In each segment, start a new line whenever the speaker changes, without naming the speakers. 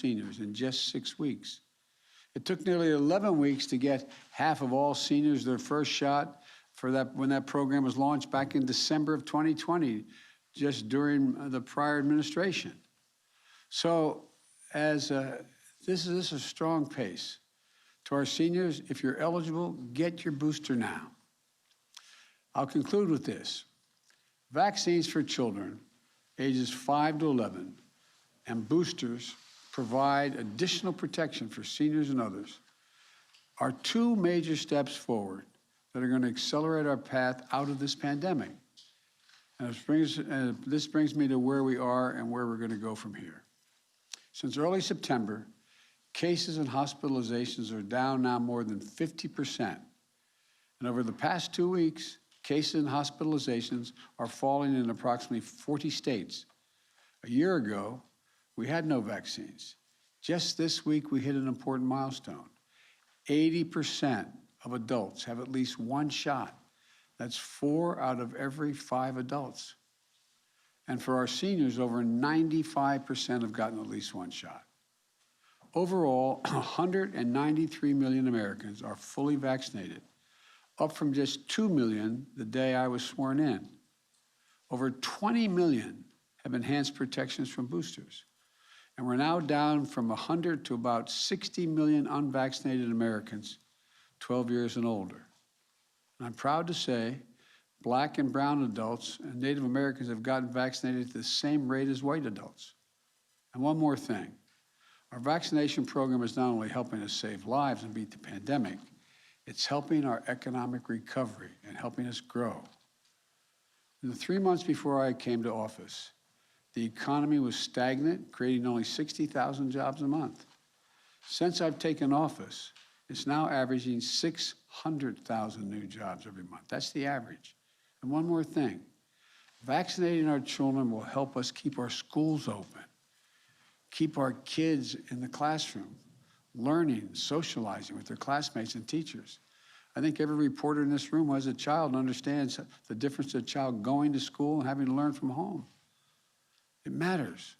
seniors in just 6 weeks. It took nearly 11 weeks to get half of all seniors their first shot for that when that program was launched back in December of 2020, just during the prior administration. So this is a strong pace. To our seniors, if you're eligible, get your booster now. I'll conclude with this. Vaccines for children ages 5 to 11 and boosters provide additional protection for seniors and others are two major steps forward that are going to accelerate our path out of this pandemic. And this brings me to where we are and where we're going to go from here. Since early September, cases and hospitalizations are down now more than 50%. And over the past 2 weeks, cases and hospitalizations are falling in approximately 40 states. A year ago, we had no vaccines. Just this week, we hit an important milestone. 80% of adults have at least one shot. That's 4 out of every 5 adults. And for our seniors, over 95% have gotten at least one shot. Overall, 193 million Americans are fully vaccinated, up from just 2 million the day I was sworn in. Over 20 million have enhanced protections from boosters. And we're now down from 100 to about 60 million unvaccinated Americans, 12 years and older. And I'm proud to say Black and brown adults and Native Americans have gotten vaccinated at the same rate as white adults. And one more thing, our vaccination program is not only helping us save lives and beat the pandemic, it's helping our economic recovery and helping us grow. In the 3 months before I came to office, the economy was stagnant, creating only 60,000 jobs a month. Since I've taken office, it's now averaging 600,000 new jobs every month. That's the average. And one more thing, vaccinating our children will help us keep our schools open, keep our kids in the classroom, learning, socializing with their classmates and teachers. I think every reporter in this room who has a child understands the difference of a child going to school and having to learn from home. It matters.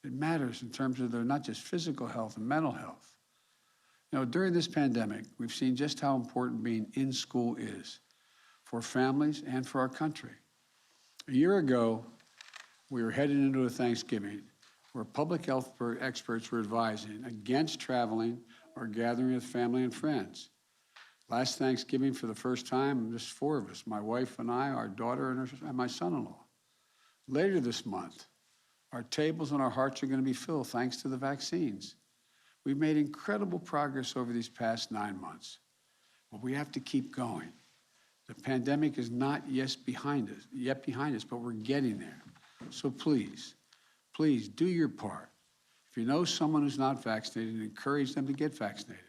It matters in terms of their not just physical health and mental health. You know, during this pandemic, we've seen just how important being in school is for families and for our country. A year ago, we were headed into a Thanksgiving where public health experts were advising against traveling or gathering with family and friends. Last Thanksgiving, for the first time, just 4 of us, my wife and I, our daughter and my son-in-law. Later this month, our tables and our hearts are going to be filled thanks to the vaccines. We've made incredible progress over these past 9 months, but we have to keep going. The pandemic is not yet behind us, but we're getting there. So please do your part. If you know someone who's not vaccinated, encourage them to get vaccinated.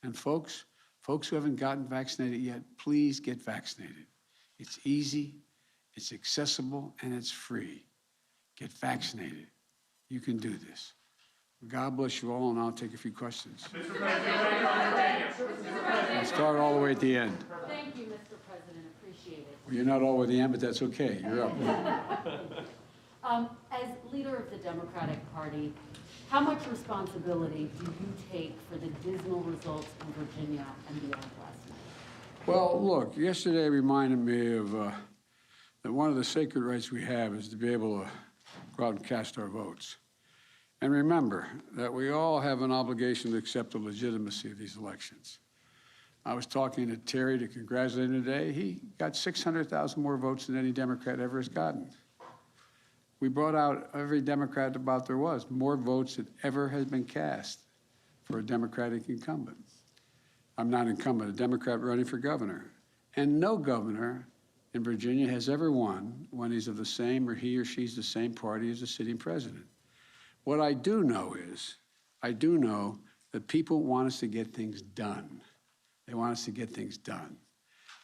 And folks who haven't gotten vaccinated yet, please get vaccinated. It's easy, it's accessible, and it's free. Get vaccinated. You can do this. God bless you all, and I'll take a few questions.
Mr. President,
I'll start all the way at the end.
Thank you, Mr. President. Appreciate it.
Well, you're not all the way at the end, but that's okay. You're up.
As leader of the Democratic Party, how much responsibility do you take for the dismal results in Virginia and beyond last night?
Well, look, yesterday reminded me of that one of the sacred rights we have is to be able to go out and cast our votes. And remember that we all have an obligation to accept the legitimacy of these elections. I was talking to Terry to congratulate him today. He got 600,000 more votes than any Democrat ever has gotten. We brought out every Democrat about there was, more votes than ever has been cast for a Democratic incumbent. I'm not incumbent, a Democrat running for governor. And no governor in Virginia has ever won when he's of the same, or he or she's the same party as the sitting president. What I do know is, that people want us to get things done. They want us to get things done.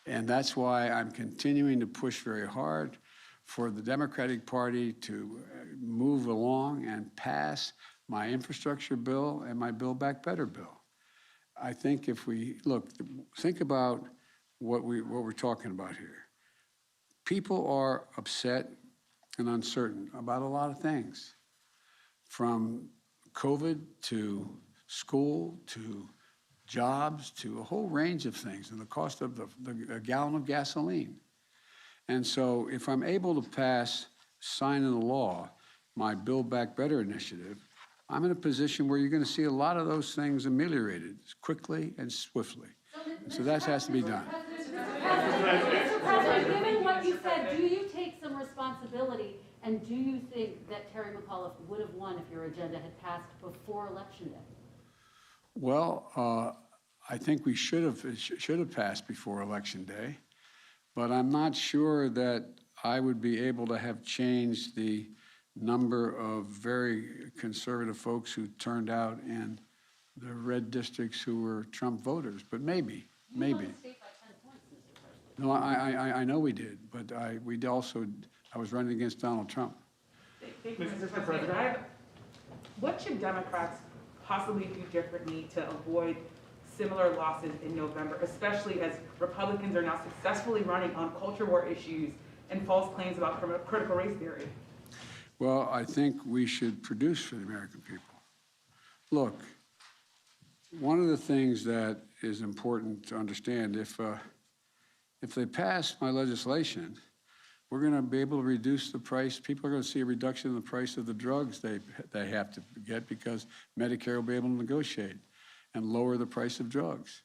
And that's why I'm continuing to push very hard for the Democratic Party to move along and pass my infrastructure bill and my Build Back Better bill. I think if we, think about what we're talking about here. People are upset and uncertain about a lot of things, from COVID to school to jobs to a whole range of things, and the cost of a gallon of gasoline. And so if I'm able to sign into law, my Build Back Better initiative, I'm in a position where you're going to see a lot of those things ameliorated quickly and swiftly. And so that has to be done.
Mr. President, given what you said, do you take some responsibility, and do you think that Terry McAuliffe would have won if your agenda had passed before Election Day?
Well, I think it should have passed before Election Day, but I'm not sure that I would be able to have changed the number of very conservative folks who turned out in the red districts who were Trump voters, but maybe.
You won the state by 10 points, Mr. President.
No, I know we did, but I was running against Donald Trump.
Thank you, Mr. President. What should Democrats possibly do differently to avoid similar losses in November, especially as Republicans are now successfully running on culture war issues and false claims about critical race theory?
Well, I think we should produce for the American people. Look, one of the things that is important to understand, if they pass my legislation, we're going to be able to reduce the price. People are going to see a reduction in the price of the drugs they have to get because Medicare will be able to negotiate and lower the price of drugs.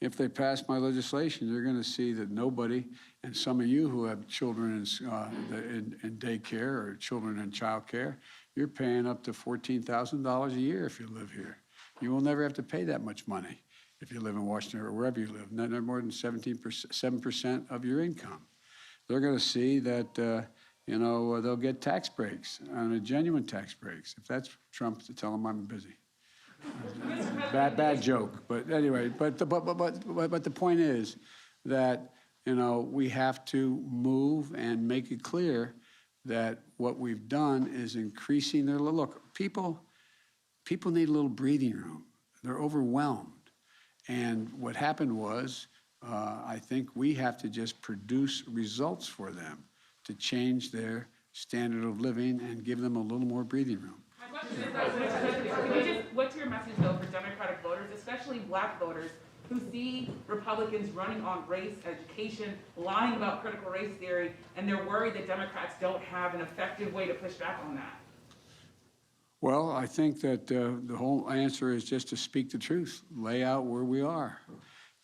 If they pass my legislation, you're going to see that nobody, and some of you who have children in daycare or children in child care, you're paying up to $14,000 a year if you live here. You will never have to pay that much money if you live in Washington or wherever you live, not more than 7% of your income. They're going to see that, they'll get tax breaks, and genuine tax breaks. If that's Trump, to tell him I'm busy. Bad joke, but anyway. But the point is that we have to move and make it clear that what we've done is increasing their look. People need a little breathing room. They're overwhelmed, and what happened was, I think we have to just produce results for them to change their standard of living and give them a little more breathing room.
My question is, what's your message, though, for Democratic voters, especially Black voters, who see Republicans running on race, education, lying about critical race theory, and they're worried that Democrats don't have an effective way to push back on that?
Well, I think that the whole answer is just to speak the truth, lay out where we are.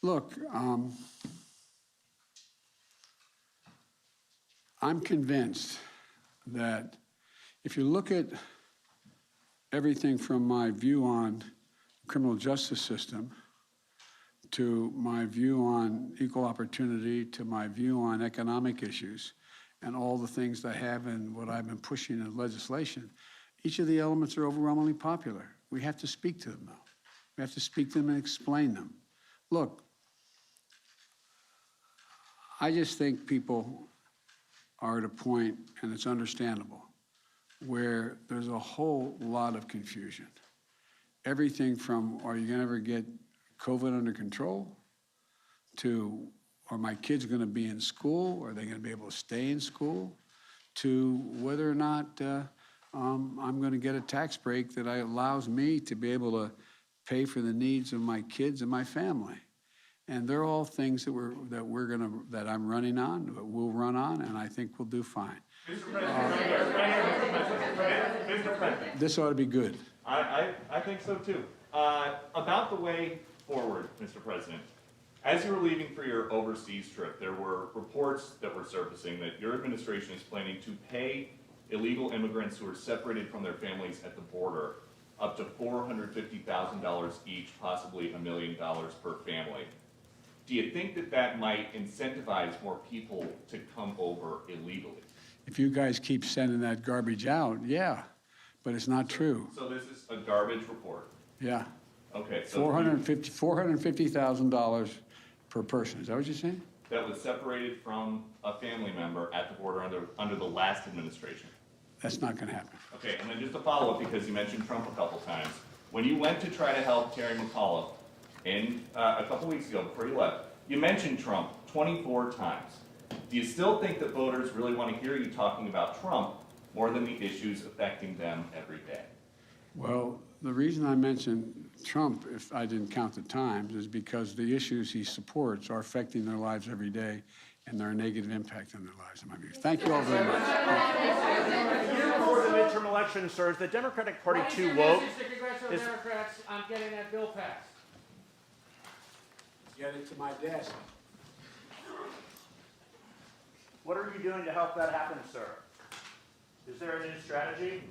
Look, I'm convinced that if you look at everything from my view on the criminal justice system to my view on equal opportunity to my view on economic issues and all the things I have and what I've been pushing in legislation, each of the elements are overwhelmingly popular. We have to speak to them, though. We have to speak to them and explain them. Look, I just think people are at a point, and it's understandable, where there's a whole lot of confusion. Everything from, are you going to ever get COVID under control, to, are my kids going to be in school? Are they going to be able to stay in school? To whether or not I'm going to get a tax break that allows me to be able to pay for the needs of my kids and my family. And they're all things that I'm running on, that we'll run on, and I think we'll do fine.
Mr. President.
This ought to be good.
I think so too. About the way forward, Mr. President, as you were leaving for your overseas trip, there were reports that were surfacing that your administration is planning to pay illegal immigrants who are separated from their families at the border up to $450,000 each, possibly $1 million per family. Do you think that that might incentivize more people to come over illegally?
If you guys keep sending that garbage out, yeah, but it's not true.
So this is a garbage report?
Yeah.
Okay. So
$450,000 per person. Is that what you're saying?
That was separated from a family member at the border under the last administration.
That's not going to happen.
Okay, and then just a follow-up, because you mentioned Trump a couple times. When you went to try to help Terry McAuliffe a couple weeks ago before you left, you mentioned Trump 24 times. Do you still think that voters really want to hear you talking about Trump more than the issues affecting them every day?
Well, The reason I mentioned Trump, if I didn't count the times, is because the issues he supports are affecting their lives every day, and they're a negative impact on their lives, in my view. Thank you all very much.
A year before the midterm election, sir, is the Democratic Party too woke?
To congressional
Is-
Democrats on getting that bill passed.
Get it to my desk.
What are you doing to help that happen, sir? Is there a new strategy?